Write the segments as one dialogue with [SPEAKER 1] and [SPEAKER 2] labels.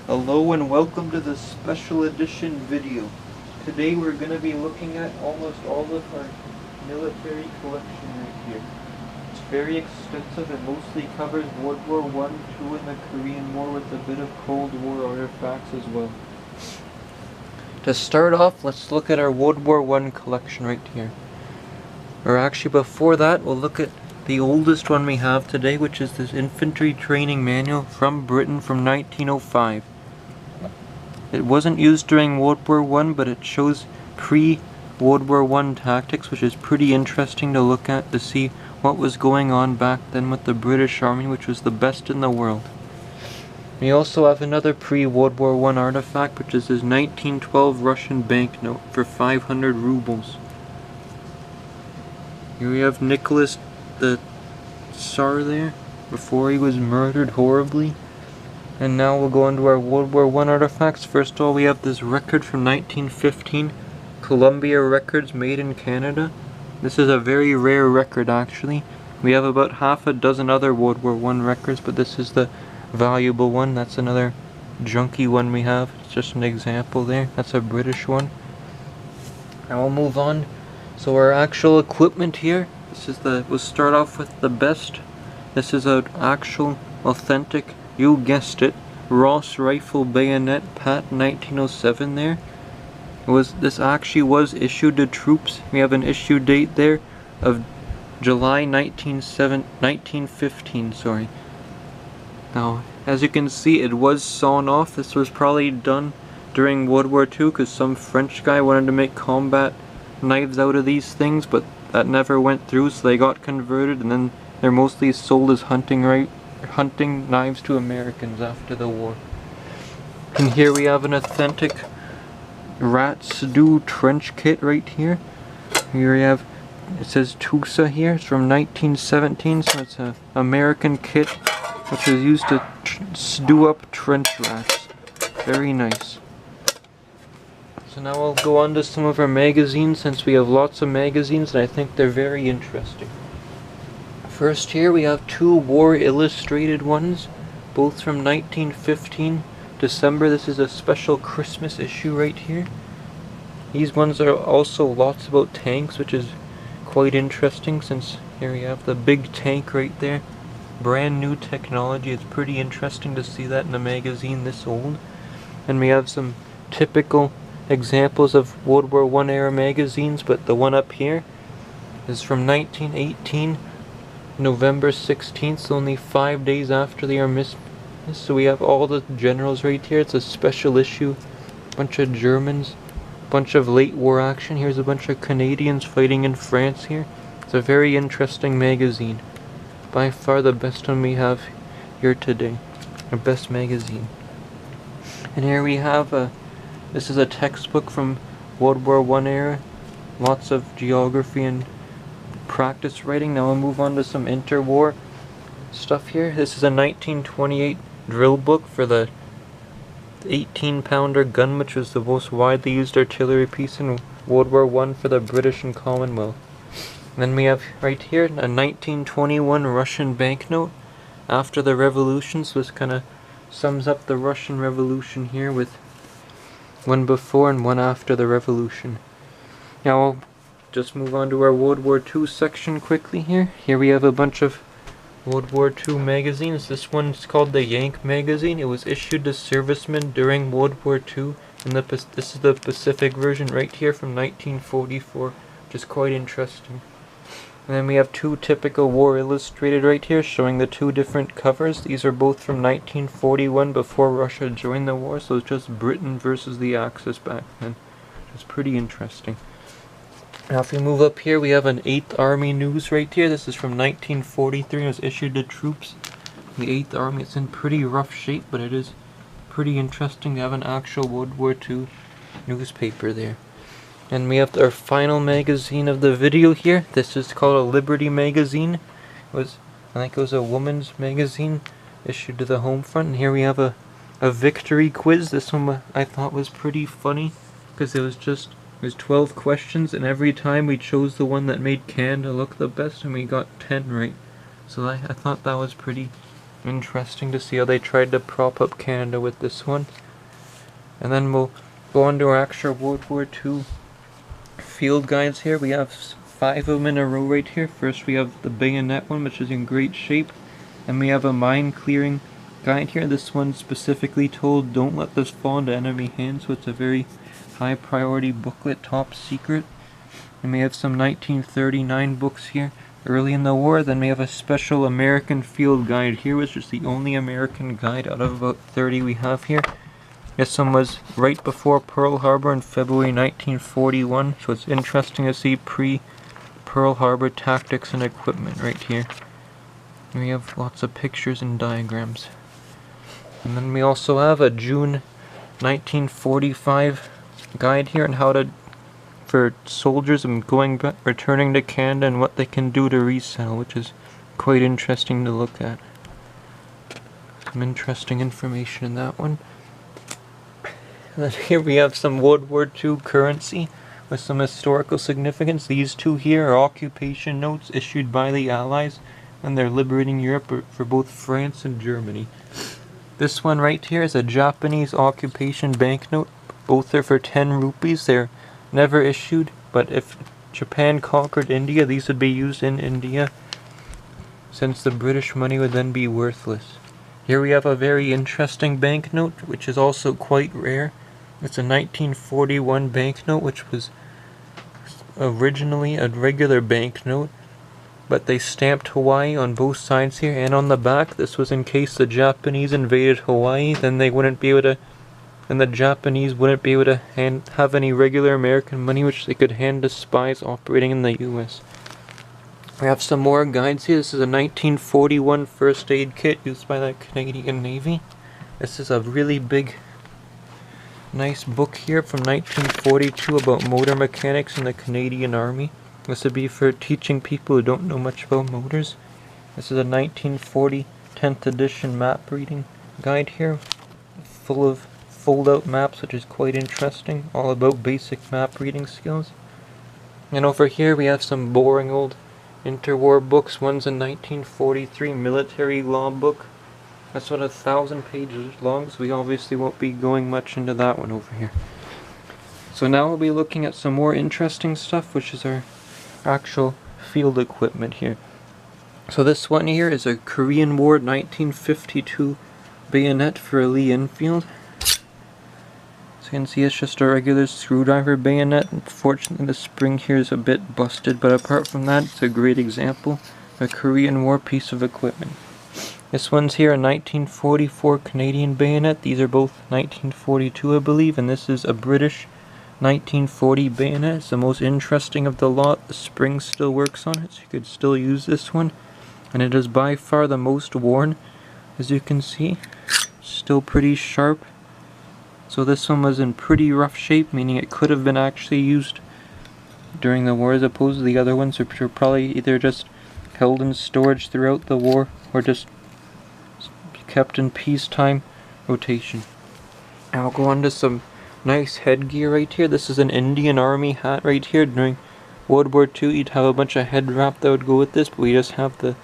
[SPEAKER 1] Hello and welcome to the special edition video. Today we're going to be looking at almost all of our military collection right here. It's very extensive and mostly covers World War I, II, and the Korean War with a bit of Cold War artifacts as well. To start off, let's look at our World War I collection right here. Or actually before that, we'll look at the oldest one we have today, which is this infantry training manual from Britain from 1905. It wasn't used during World War I, but it shows pre-World War I tactics, which is pretty interesting to look at to see what was going on back then with the British Army, which was the best in the world. We also have another pre-World War I artifact, which is this 1912 Russian banknote for 500 rubles. Here we have Nicholas the Tsar there, before he was murdered horribly. And now we'll go into our World War I artifacts. First of all, we have this record from 1915, Columbia Records, made in Canada. This is a very rare record actually. We have about half a dozen other World War I records, but this is the valuable one. That's another junky one we have. It's just an example there. That's a British one. Now we'll move on. So our actual equipment here, we'll start off with the best. This is an actual, authentic, you guessed it, Ross rifle bayonet, Pat 1907 there. This actually was issued to troops. We have an issue date there of July 1915, sorry. Now, as you can see, it was sawn off. This was probably done during World War II because some French guy wanted to make combat knives out of these things, but that never went through, so they got converted, and then they're mostly sold as hunting knives to Americans after the war. And here we have an authentic Ratsudu trench kit right here. Here we have, it says Tusa here, it's from 1917, so it's an American kit which was used to stew up trench rats. Very nice. So now I'll go on to some of our magazines, since we have lots of magazines and I think they're very interesting. First here we have two War Illustrated ones, both from 1915, December. This is a special Christmas issue right here. These ones are also lots about tanks, which is quite interesting, since here we have the big tank right there. Brand new technology. It's pretty interesting to see that in a magazine this old. And we have some typical examples of World War I era magazines, but the one up here is from 1918, November 16th, only 5 days after the armistice. So we have all the generals right here. It's a special issue. Bunch of Germans, bunch of late war action. Here's a bunch of Canadians fighting in France here. It's a very interesting magazine. By far the best one we have here today. Our best magazine. And here we have this is a textbook from World War I era. Lots of geography and practice writing. Now we'll move on to some interwar stuff here. This is a 1928 drill book for the 18-pounder gun, which was the most widely used artillery piece in World War I for the British and Commonwealth. And then we have right here a 1921 Russian banknote after the revolution, so this kind of sums up the Russian Revolution here with one before and one after the revolution. Now I'll just move on to our World War II section quickly here. Here we have a bunch of World War II magazines. This one's called the Yank magazine. It was issued to servicemen during World War II. And this is the Pacific version right here from 1944, which is quite interesting. And then we have two typical War Illustrated right here, showing the two different covers. These are both from 1941, before Russia joined the war, so it's just Britain versus the Axis back then. It's pretty interesting. Now if we move up here, we have an 8th Army News right here. This is from 1943. It was issued to troops. The 8th Army, it's in pretty rough shape, but it is pretty interesting to have an actual World War II newspaper there. And we have our final magazine of the video here. This is called a Liberty magazine. I think it was a woman's magazine issued to the home front. And here we have a victory quiz. This one I thought was pretty funny, because it was 12 questions, and every time we chose the one that made Canada look the best, and we got 10 right. So I thought that was pretty Interesting to see how they tried to prop up Canada with this one. And then we'll go on to our actual World War II field guides here. We have 5 of them in a row right here. First we have the bayonet one, which is in great shape. And we have a mine clearing guide here. This one specifically told don't let this fall into enemy hands, so it's a very high priority booklet, top secret. And we have some 1939 books here early in the war. Then we have a special American field guide here, which is the only American guide out of about 30 we have here. This one was right before Pearl Harbor in February 1941, so it's interesting to see pre-Pearl Harbor tactics and equipment right here. And we have lots of pictures and diagrams. And then we also have a June 1945 guide here on how to, for soldiers and returning to Canada and what they can do to resettle, which is quite interesting to look at. Some interesting information in that one. And then here we have some World War II currency with some historical significance. These two here are occupation notes issued by the Allies, and they're liberating Europe for both France and Germany. This one right here is a Japanese occupation banknote. Both are for 10 rupees. They're never issued, but if Japan conquered India, these would be used in India, since the British money would then be worthless. Here we have a very interesting banknote, which is also quite rare. It's a 1941 banknote, which was originally a regular banknote, but they stamped Hawaii on both sides here and on the back. This was in case the Japanese invaded Hawaii, then they wouldn't be able to, and the Japanese wouldn't be able to have any regular American money which they could hand to spies operating in the US. We have some more guides here. This is a 1941 first aid kit used by the Canadian Navy. This is a really big, nice book here from 1942 about motor mechanics in the Canadian Army. This would be for teaching people who don't know much about motors. This is a 1940 10th edition map reading guide here, full of fold-out maps, which is quite interesting, all about basic map reading skills. And over here we have some boring old interwar books. One's a 1943 military law book. That's about 1,000 pages long, so we obviously won't be going much into that one over here. So now we'll be looking at some more interesting stuff, which is our actual field equipment here. So this one here is a Korean War 1952 bayonet for a Lee Enfield. So you can see it's just a regular screwdriver bayonet. Unfortunately the spring here is a bit busted, but apart from that it's a great example of a Korean War piece of equipment. This one's here a 1944 Canadian bayonet. These are both 1942 I believe, and this is a British 1940 bayonet. It's the most interesting of the lot. The spring still works on it, so you could still use this one. And it is by far the most worn, as you can see. Still pretty sharp. So this one was in pretty rough shape, meaning it could have been actually used during the war, as opposed to the other ones which were probably either just held in storage throughout the war or just kept in peacetime rotation. Now I'll go on to some nice headgear right here. This is an Indian Army hat right here. During World War II you'd have a bunch of head wrap that would go with this, but we just have the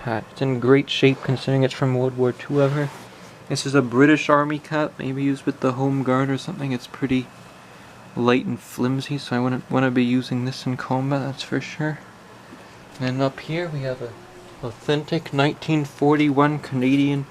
[SPEAKER 1] hat. It's in great shape considering it's from World War II ever. This is a British Army cap, maybe used with the Home Guard or something. It's pretty light and flimsy, so I wouldn't want to be using this in combat, that's for sure. And up here we have a authentic 1941 Canadian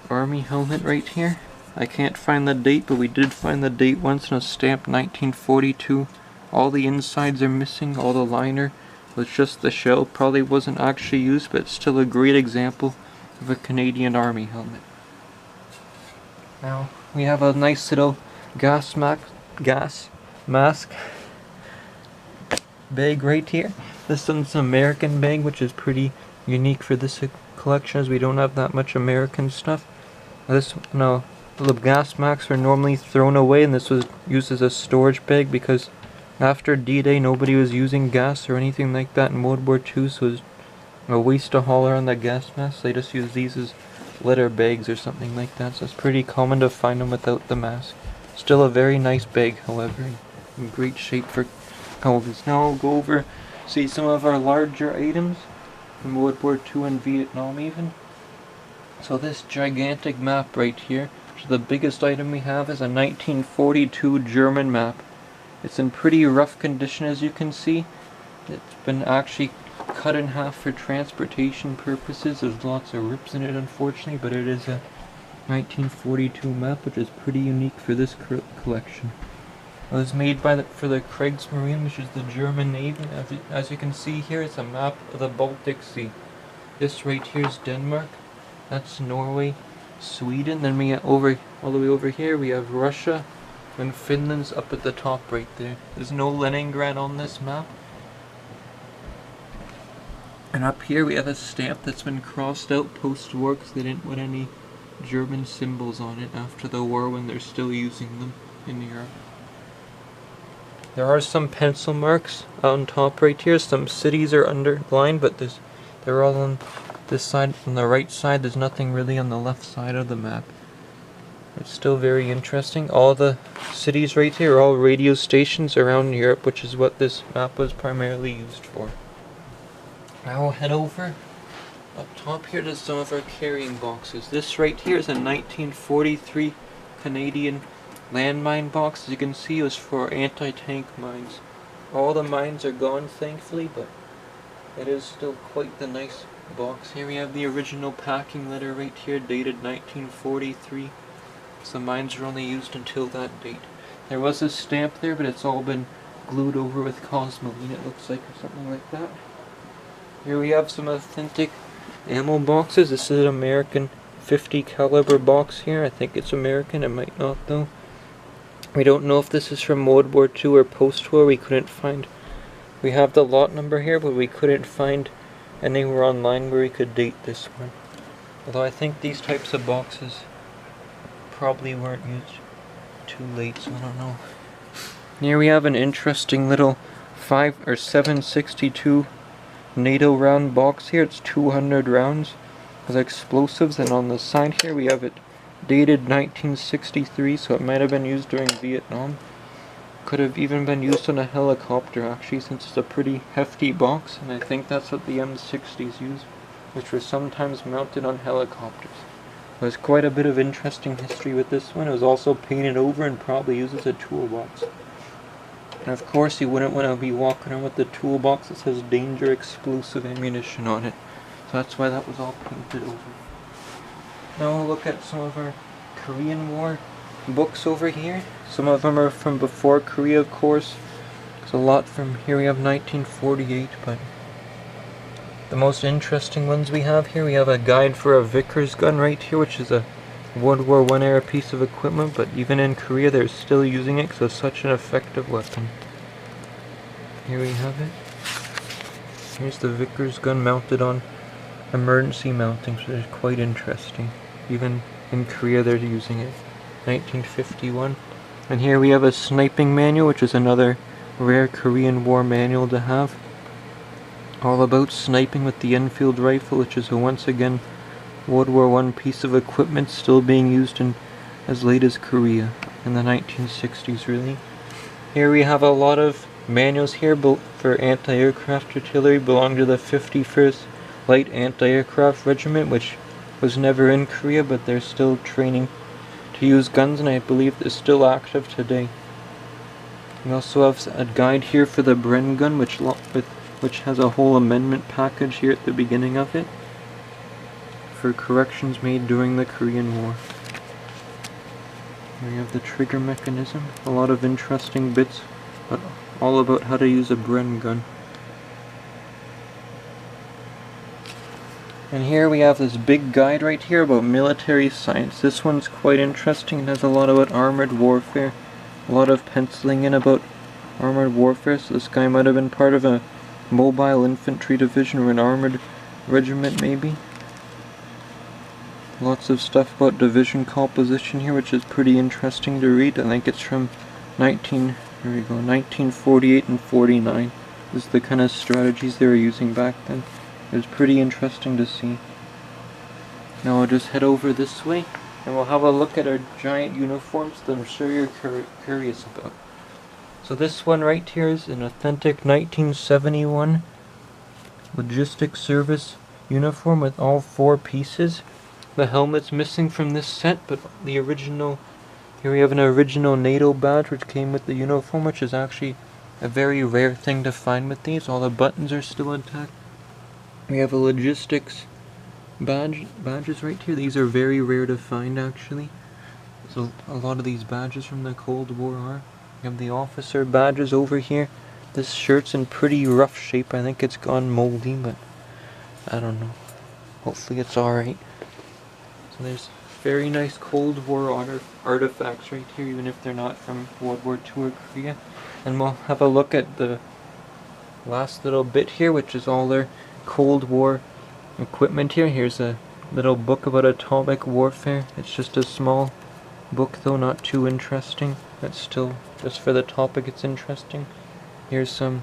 [SPEAKER 1] Army helmet right here. I can't find the date, but we did find the date once in a stamped 1942. All the insides are missing, all the liner was just the shell. Probably wasn't actually used, but it's still a great example of a Canadian Army helmet. Now we have a nice little gas mask bag right here. This one's an American bag, which is pretty unique for this collection, as we don't have that much American stuff. The gas masks are normally thrown away, and this was used as a storage bag because after D-Day nobody was using gas or anything like that in World War II, so it was a waste to haul around the gas masks. They just use these as letter bags or something like that, so it's pretty common to find them without the mask. Still a very nice bag, however, in great shape for holidays. Now I'll go over, see some of our larger items from World War II and Vietnam even. So this gigantic map right here, the biggest item we have is a 1942 German map. It's in pretty rough condition, as you can see. It's been actually cut in half for transportation purposes. There's lots of rips in it, unfortunately, but it is a 1942 map, which is pretty unique for this collection. It was made for the Kriegsmarine, which is the German Navy. As you can see here, it's a map of the Baltic Sea. This right here is Denmark. That's Norway, Sweden. Then we get all the way over here, we have Russia, and Finland's up at the top right there. There's no Leningrad on this map. And up here we have a stamp that's been crossed out post-war because they didn't want any German symbols on it after the war when they're still using them in Europe. There are some pencil marks on top right here. Some cities are underlined, but they're all on this side. On the right side, there's nothing really on the left side of the map. It's still very interesting. All the cities right here are all radio stations around Europe, which is what this map was primarily used for. Now we'll head over up top here to some of our carrying boxes. This right here is a 1943 Canadian landmine box. As you can see, it was for anti-tank mines. All the mines are gone, thankfully, but it is still quite the nice box. Here we have the original packing letter right here, dated 1943. So the mines were only used until that date. There was a stamp there, but it's all been glued over with Cosmoline, it looks like, or something like that. Here we have some authentic ammo boxes. This is an American 50 caliber box here. I think it's American, it might not though. We don't know if this is from World War II or post-war. We couldn't find. We have the lot number here, but we couldn't find anywhere online where we could date this one. Although I think these types of boxes probably weren't used too late, so I don't know. Here we have an interesting little 7.62 NATO round box here. It's 200 rounds with explosives, and on the side here we have it dated 1963, so it might have been used during Vietnam. Could have even been used on a helicopter actually, since it's a pretty hefty box, and I think that's what the M60s used, which were sometimes mounted on helicopters. There's quite a bit of interesting history with this one. It was also painted over and probably used as a toolbox. And of course you wouldn't want to be walking around with the toolbox that says danger explosive ammunition on it. So that's why that was all painted over. Now we'll look at some of our Korean War books over here. Some of them are from before Korea, of course. There's a lot from here. We have 1948, but the most interesting ones we have here, we have a guide for a Vickers gun right here, which is a World War I era piece of equipment, but even in Korea they're still using it because it's such an effective weapon. Here we have it. Here's the Vickers gun mounted on emergency mounting, so it's quite interesting. Even in Korea they're using it. 1951. And here we have a sniping manual, which is another rare Korean War manual to have. All about sniping with the Enfield rifle, which is once again World War I piece of equipment still being used in as late as Korea in the 1960s really. Here we have a lot of manuals here for anti-aircraft artillery belonging to the 51st Light Anti-Aircraft Regiment, which was never in Korea, but they're still training to use guns, and I believe they're still active today. We also have a guide here for the Bren gun, which has a whole amendment package here at the beginning of it for corrections made during the Korean War. Here we have the trigger mechanism, a lot of interesting bits, but all about how to use a Bren gun. And here we have this big guide right here about military science. This one's quite interesting. It has a lot about armored warfare, a lot of penciling in about armored warfare. So this guy might have been part of a mobile infantry division or an armored regiment maybe. Lots of stuff about division composition here, which is pretty interesting to read. I think it's from 1948 and 49. This is the kind of strategies they were using back then. It was pretty interesting to see. Now I'll just head over this way and we'll have a look at our giant uniforms that I'm sure you're curious about. So this one right here is an authentic 1971 Logistics Service uniform with all 4 pieces. the helmet's missing from this set, but the original, here we have an original NATO badge which came with the uniform, which is actually a very rare thing to find with these. All the buttons are still intact. We have a logistics badges right here. These are very rare to find actually. So a lot of these badges from the Cold War are. We have the officer badges over here. This shirt's in pretty rough shape. I think it's gone moldy, but I don't know. Hopefully it's alright. So there's very nice Cold War artifacts right here, even if they're not from World War II or Korea. And we'll have a look at the last little bit here, which is all their Cold War equipment here. Here's a little book about atomic warfare. It's just a small book though, not too interesting. But still, just for the topic, it's interesting. Here's some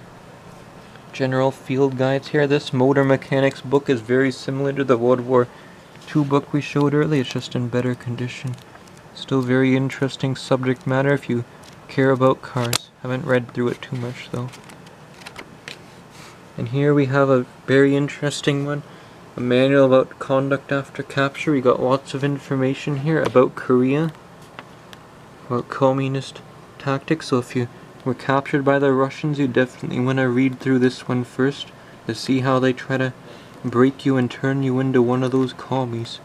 [SPEAKER 1] general field guides here. This motor mechanics book is very similar to the World War II book we showed earlier. It's just in better condition. Still very interesting subject matter if you care about cars. Haven't read through it too much though. And here we have a very interesting one. A manual about conduct after capture. We got lots of information here about Korea. About communist tactics. So if you were captured by the Russians, you definitely want to read through this one first to see how they try to break you and turn you into one of those commies.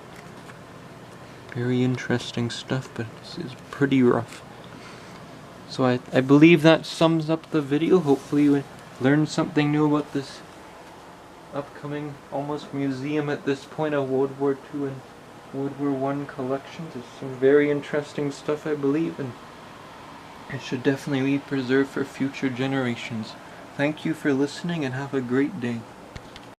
[SPEAKER 1] Very interesting stuff, but this is pretty rough. So I believe that sums up the video. Hopefully you learned something new about this upcoming almost museum at this point of World War II and World War I collections. It's some very interesting stuff, I believe, and it should definitely be preserved for future generations. Thank you for listening and have a great day.